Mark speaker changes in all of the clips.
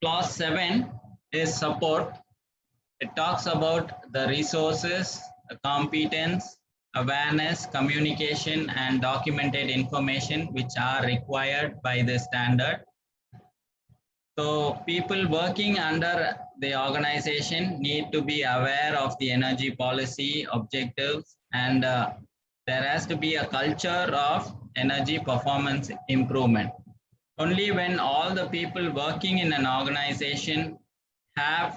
Speaker 1: Clause 7 is support. It talks about the resources, competence, awareness, communication, and documented information which are required by the standard. So people working under the organization need to be aware of the energy policy objectives, and there has to be a culture of energy performance improvement. Only when all the people working in an organization are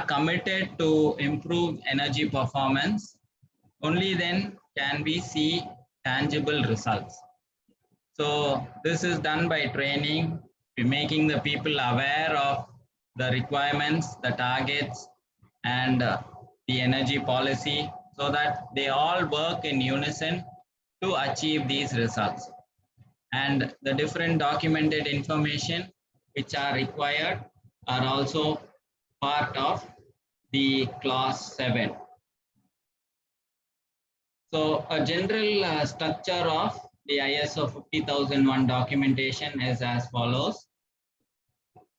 Speaker 1: committed to improve energy performance, only then can we see tangible results. So this is done by training, making the people aware of the requirements, the targets, and the energy policy, so that they all work in unison to achieve these results. And the different documented information which are required are also part of the clause 7. So a general structure of the ISO 50001 documentation is as follows.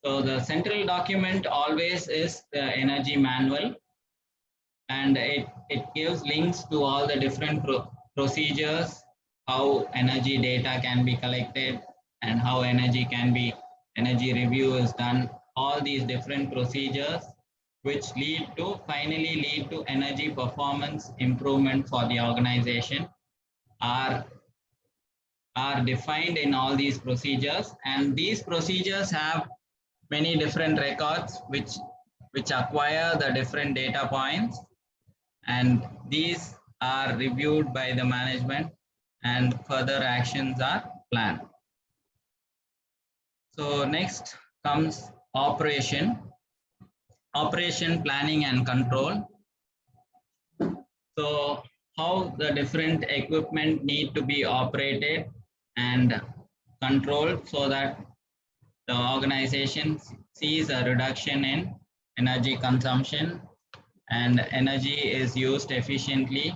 Speaker 1: So the central document always is the energy manual, and it gives links to all the different procedures, how energy data can be collected and how energy review is done. All these different procedures which finally lead to energy performance improvement for the organization are defined in all these procedures, and these procedures have many different records which acquire the different data points, and these are reviewed by the management and further actions are planned. So next comes operation planning and control. So how the different equipment need to be operated and controlled so that the organization sees a reduction in energy consumption and energy is used efficiently.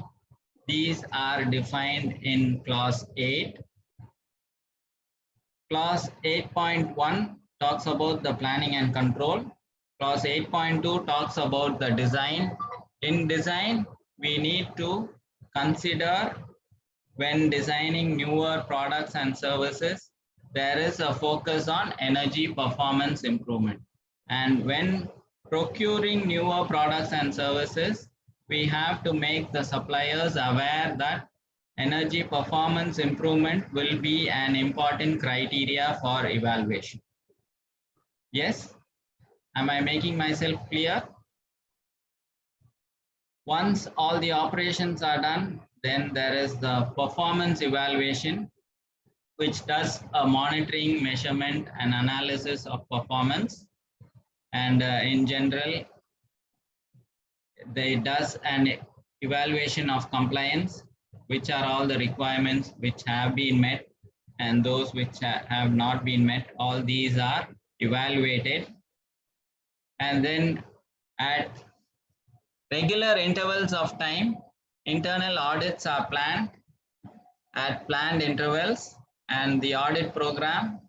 Speaker 1: These are defined in clause 8. Clause 8.1 talks about the planning and control. Clause 8.2 talks about the design. In design, we need to consider, when designing newer products and services, there is a focus on energy performance improvement. And when procuring newer products and services, we have to make the suppliers aware that energy performance improvement will be an important criteria for evaluation. Yes? Am I making myself clear? Once all the operations are done, then there is the performance evaluation, which does a monitoring, measurement, and analysis of performance. And in general, they does an evaluation of compliance, which are all the requirements which have been met and those which have not been met. All these are evaluated. And then at regular intervals of time, internal audits are planned at planned intervals, and the audit program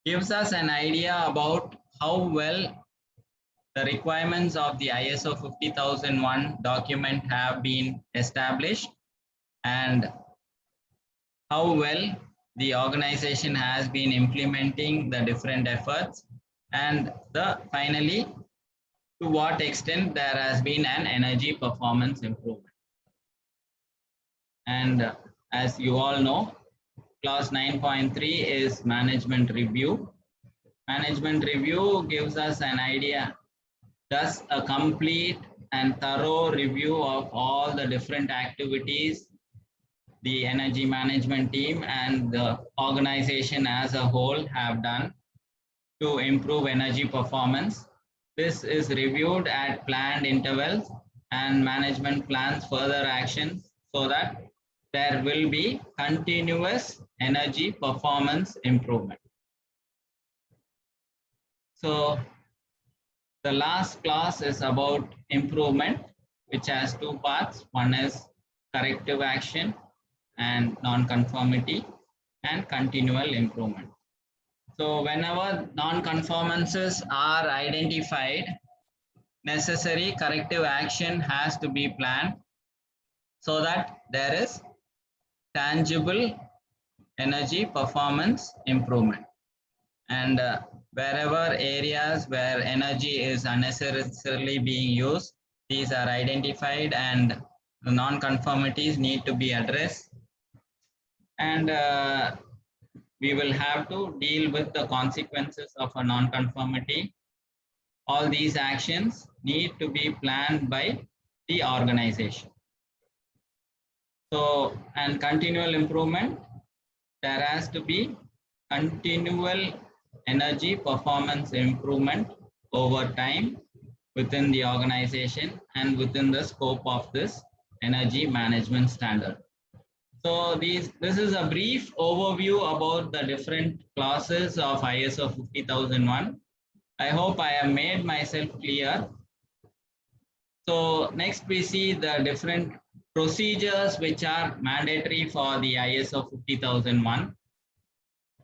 Speaker 1: gives us an idea about how well the requirements of the ISO 50001 document have been established and how well the organization has been implementing the different efforts, and finally, to what extent there has been an energy performance improvement. And as you all know, clause 9.3 is management review. Management review gives us an idea, does a complete and thorough review of all the different activities the energy management team and the organization as a whole have done to improve energy performance. This is reviewed at planned intervals, and management plans further actions so that there will be continuous energy performance improvement. So the last clause is about improvement, which has two parts. One is corrective action and non-conformity, and continual improvement. So whenever non-conformances are identified, necessary corrective action has to be planned so that there is tangible energy performance improvement. And wherever areas where energy is unnecessarily being used, these are identified and the non-conformities need to be addressed. And we will have to deal with the consequences of a non-conformity. All these actions need to be planned by the organization. So, and continual improvement, there has to be continual energy performance improvement over time within the organization and within the scope of this energy management standard. So this is a brief overview about the different clauses of ISO 50001. I hope I have made myself clear. So next we see the different procedures which are mandatory for the ISO 50001.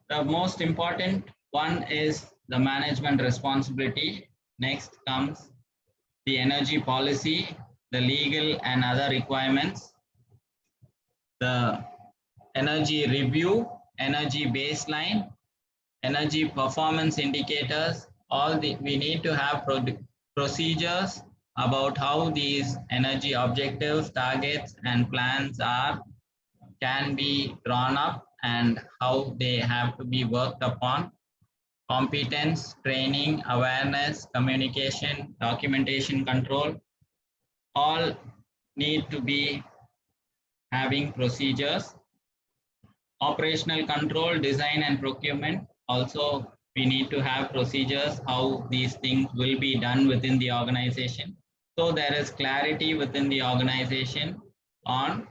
Speaker 1: The most important one is the management responsibility. Next comes the energy policy, the legal and other requirements, the energy review, energy baseline, energy performance indicators. We need to have procedures about how these energy objectives, targets, and plans can be drawn up and how they have to be worked upon. Competence, training, awareness, communication, documentation control, all need to be having procedures. Operational control, design and procurement, also we need to have procedures how these things will be done within the organization. So there is clarity within the organization on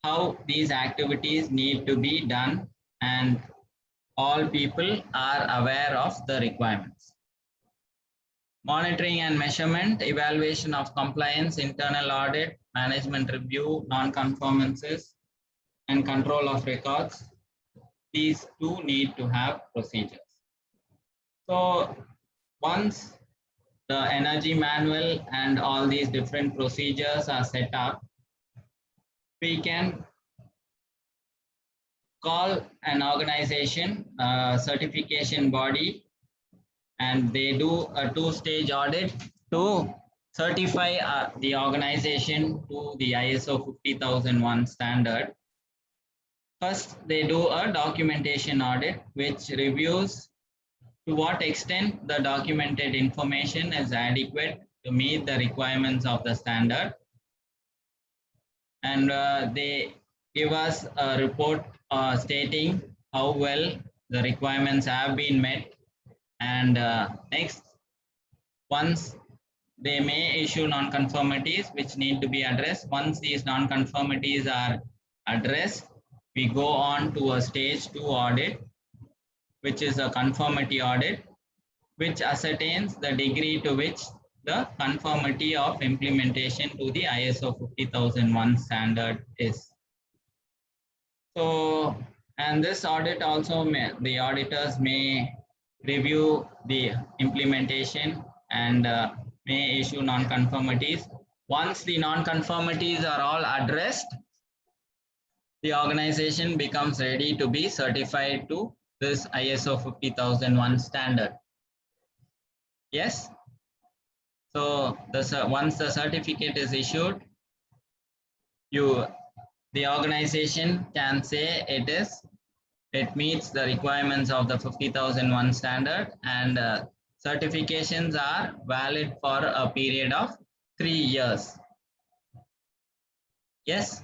Speaker 1: how these activities need to be done and all people are aware of the requirements. Monitoring and measurement, evaluation of compliance, internal audit, management review, non-conformances, and control of records. These two need to have procedures. So once the energy manual and all these different procedures are set up, we can call an organization, certification body, and they do a two-stage audit to certify the organization to the ISO 50001 standard. First, they do a documentation audit, which reviews to what extent the documented information is adequate to meet the requirements of the standard. And they give us a report stating how well the requirements have been met. And next, once they may issue non-conformities which need to be addressed. Once these non-conformities are addressed, we go on to a stage 2 audit, which is a conformity audit, which ascertains the degree to which the conformity of implementation to the ISO 50001 standard is. So, and this audit also the auditors may review the implementation and may issue non-conformities. Once the non-conformities are all addressed, the organization becomes ready to be certified to this ISO 50001 standard. Yes. So once the certificate is issued, the organization can say it meets the requirements of the 50001 standard, and certifications are valid for a period of 3 years. Yes.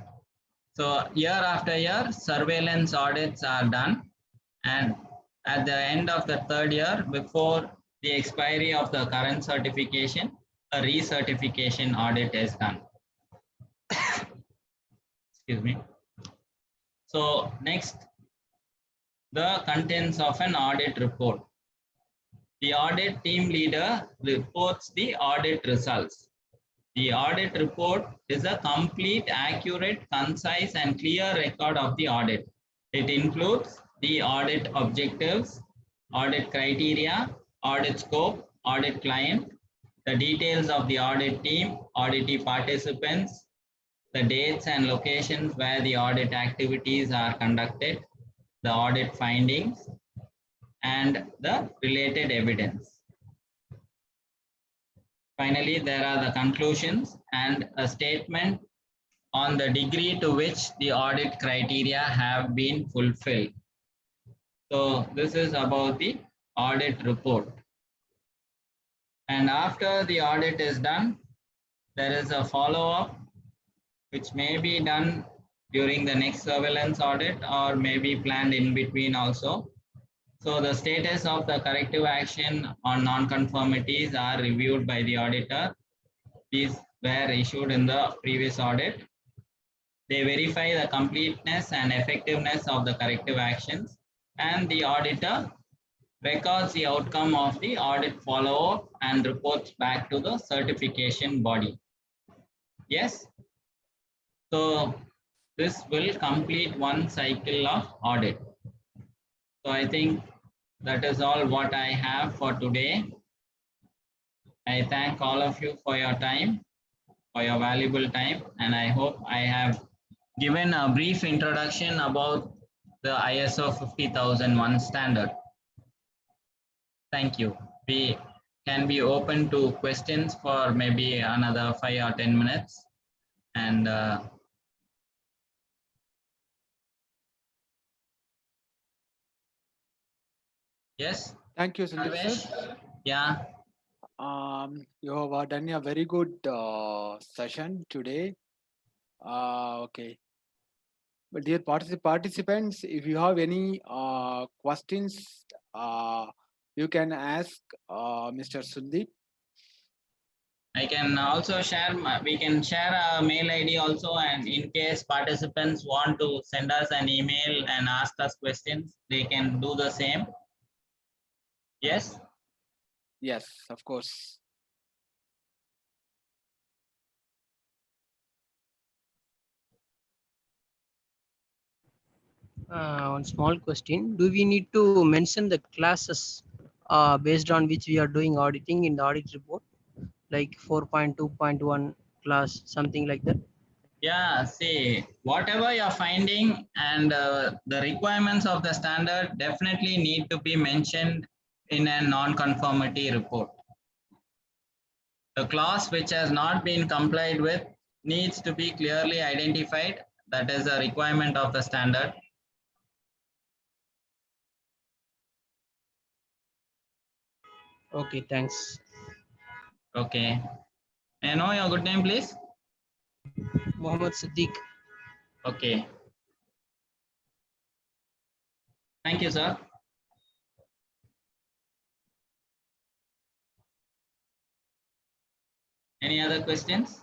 Speaker 1: So year after year, surveillance audits are done, and at the end of the 3rd year, before the expiry of the current certification, a recertification audit is done. Excuse me. So next, the contents of an audit report. The audit team leader reports the audit results. The audit report is a complete, accurate, concise, and clear record of the audit. It includes the audit objectives, audit criteria, audit scope, audit client, the details of the audit team, auditee participants, the dates and locations where the audit activities are conducted, the audit findings, and the related evidence. Finally, there are the conclusions and a statement on the degree to which the audit criteria have been fulfilled. So this is about the audit report. And after the audit is done, there is a follow-up which may be done during the next surveillance audit or may be planned in between also. So the status of the corrective action on non-conformities are reviewed by the auditor. These were issued in the previous audit. They verify the completeness and effectiveness of the corrective actions, and the auditor records the outcome of the audit follow-up and reports back to the certification body. Yes, so this will complete one cycle of audit. So I think that is all what I have for today. I thank all of you for your time, for your valuable time, and I hope I have given a brief introduction about the ISO 50001 standard. Thank you. We can be open to questions for maybe another 5 or 10 minutes. And yes.
Speaker 2: Thank you, Sandeep sir.
Speaker 1: Yeah.
Speaker 2: You have done a very good session today. Okay. But dear participants, if you have any questions, you can ask Mr. Sandeep.
Speaker 1: I can also share, we can share a mail ID also, and in case participants want to send us an email and ask us questions, they can do the same. Yes?
Speaker 2: Yes, of course.
Speaker 3: One small question. Do we need to mention the classes based on which we are doing auditing in the audit report? Like 4.2.1 class, something like that?
Speaker 1: Yeah, see, whatever you're finding and the requirements of the standard definitely need to be mentioned in a non-conformity report. The clause which has not been complied with needs to be clearly identified. That is a requirement of the standard.
Speaker 3: Okay, thanks.
Speaker 1: Okay. May I know your good name, please?
Speaker 3: Mohammed Siddiq.
Speaker 1: Okay. Thank you, sir. Any other questions?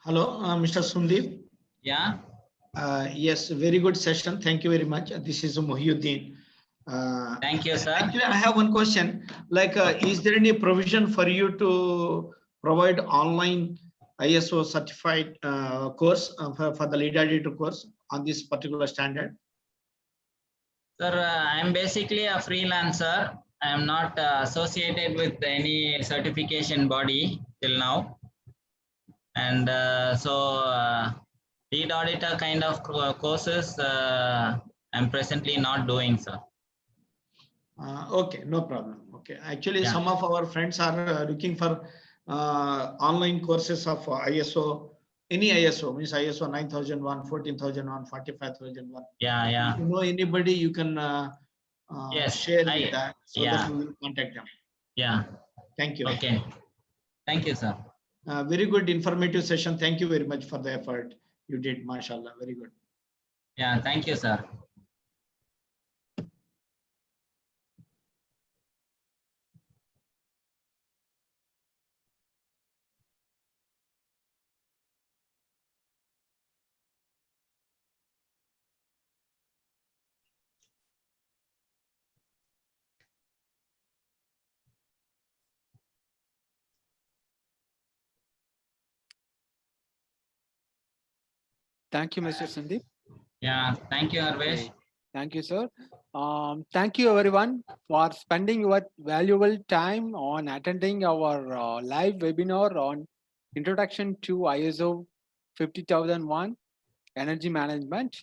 Speaker 4: Hello, Mr. Sundeep.
Speaker 1: Yeah.
Speaker 4: Yes, very good session. Thank you very much. This is Mohiuddin.
Speaker 1: Thank you, sir.
Speaker 4: Actually, I have one question. Like, is there any provision for you to provide online ISO certified course for the lead editor course on this particular standard?
Speaker 1: Sir, I'm basically a freelancer. I'm not associated with any certification body till now. And lead auditor kind of courses I'm presently not doing, sir.
Speaker 4: Okay, no problem. Okay, actually,
Speaker 1: Yeah.
Speaker 4: some of our friends are looking for online courses of ISO, any ISO, means ISO 9001, 14001, 45001.
Speaker 1: Yeah, yeah.
Speaker 4: If you know anybody, you can
Speaker 1: Yes,
Speaker 4: share with that so
Speaker 1: yeah.
Speaker 4: that we will contact them.
Speaker 1: Yeah.
Speaker 4: Thank you.
Speaker 1: Okay. Thank you, sir.
Speaker 4: Very good informative session. Thank you very much for the effort you did. MashaAllah. Very good.
Speaker 1: Yeah, thank you, sir.
Speaker 2: Thank you, Mr. Sandeep.
Speaker 1: Yeah, thank you, Harvesh.
Speaker 2: Okay. Thank you, sir. Thank you, everyone, for spending your valuable time on attending our live webinar on Introduction to ISO 50001 Energy Management.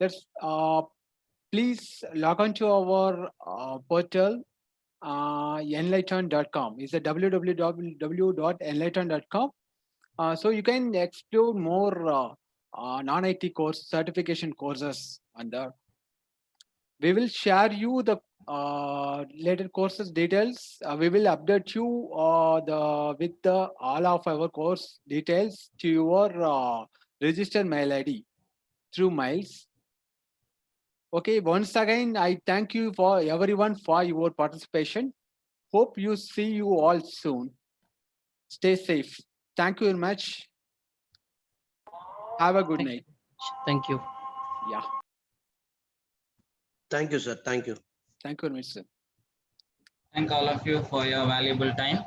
Speaker 2: Let's please log on to our portal, enlighten.com. It's a www.enlighten.com. So you can explore more non-IT course certification courses on there. We will share you the later courses details. We will update you with all of our course details to your registered mail ID through mails. Okay, once again, I thank you for everyone for your participation. Hope you see you all soon. Stay safe. Thank you very much. Have a good night.
Speaker 3: Thank you.
Speaker 2: Yeah,
Speaker 5: Thank you, sir. Thank you.
Speaker 2: thank you very much, sir.
Speaker 1: Thank all of you for your valuable time.